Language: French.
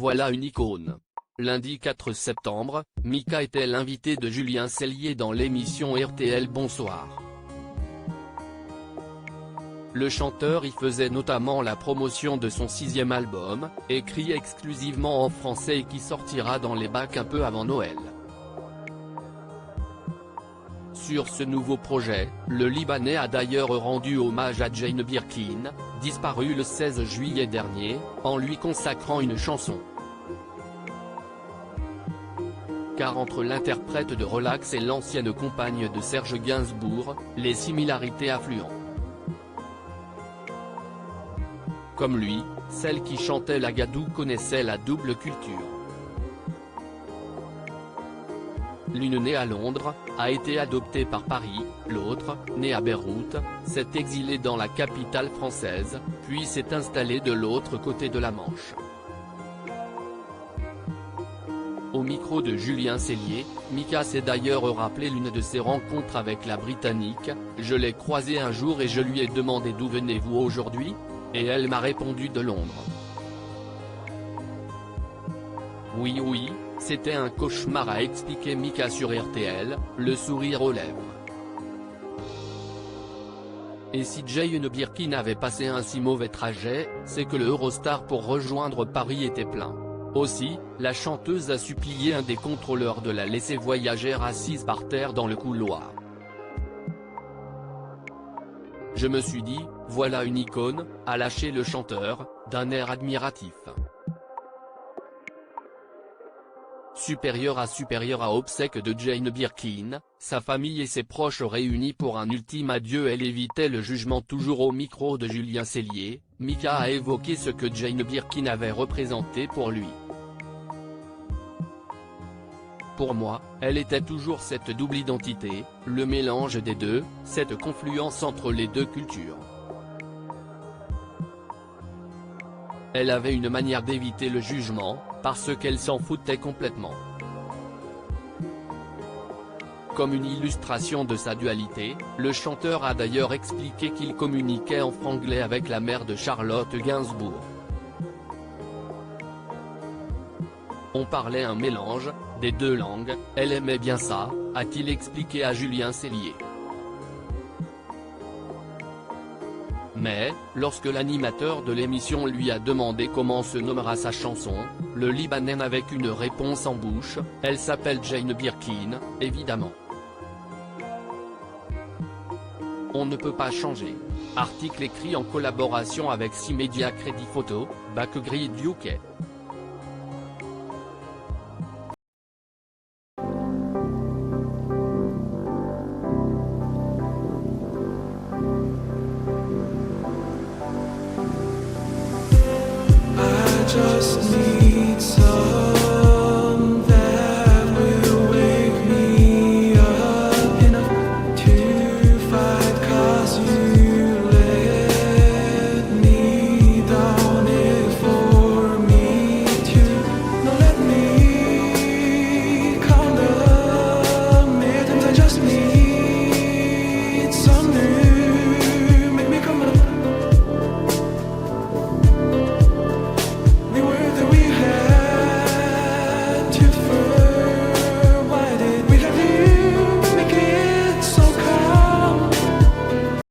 voilà une icône. Lundi 4 septembre, Mika était l'invité de Julien Cellier dans l'émission RTL Bonsoir. Le chanteur y faisait notamment la promotion de son 6e album, écrit exclusivement en français et qui sortira dans les bacs un peu avant Noël. Sur ce nouveau projet, le Libanais a d'ailleurs rendu hommage à Jane Birkin, disparue le 16 juillet dernier, en lui consacrant une chanson. Car entre l'interprète de Relax et l'ancienne compagne de Serge Gainsbourg, les similarités affluent. Comme lui, celle qui chantait la gadoue connaissait la double culture. L'une née à Londres, a été adoptée par Paris, l'autre, née à Beyrouth, s'est exilée dans la capitale française, puis s'est installée de l'autre côté de la Manche. Au micro de Julien Cellier, Mika s'est d'ailleurs rappelé l'une de ses rencontres avec la Britannique. « Je l'ai croisée un jour et je lui ai demandé d'où venez-vous aujourd'hui ? Et elle m'a répondu de Londres. Oui, c'était un cauchemar », a expliqué Mika sur RTL, le sourire aux lèvres. Et si Jane Birkin avait passé un si mauvais trajet, c'est que le Eurostar pour rejoindre Paris était plein. Aussi, la chanteuse a supplié un des contrôleurs de la laisser voyager assise par terre dans le couloir. « Je me suis dit, voilà une icône », a lâché le chanteur, d'un air admiratif. Supérieur à obsèques de Jane Birkin, sa famille et ses proches réunis pour un ultime adieu. Elle évitait le jugement. Toujours au micro de Julien Cellier, Mika a évoqué ce que Jane Birkin avait représenté pour lui. Pour moi, elle était toujours cette double identité, le mélange des deux, cette confluence entre les deux cultures. Elle avait une manière d'éviter le jugement, parce qu'elle s'en foutait complètement. Comme une illustration de sa dualité, le chanteur a d'ailleurs expliqué qu'il communiquait en franglais avec la mère de Charlotte Gainsbourg. On parlait un mélange, des deux langues, elle aimait bien ça, a-t-il expliqué à Julien Cellier. Mais, lorsque l'animateur de l'émission lui a demandé comment se nommera sa chanson, le Libanais n'avait qu'une réponse en bouche: elle s'appelle Jane Birkin, évidemment. On ne peut pas changer. Article écrit en collaboration avec 6 médias Crédit Photo, Backgrid UK.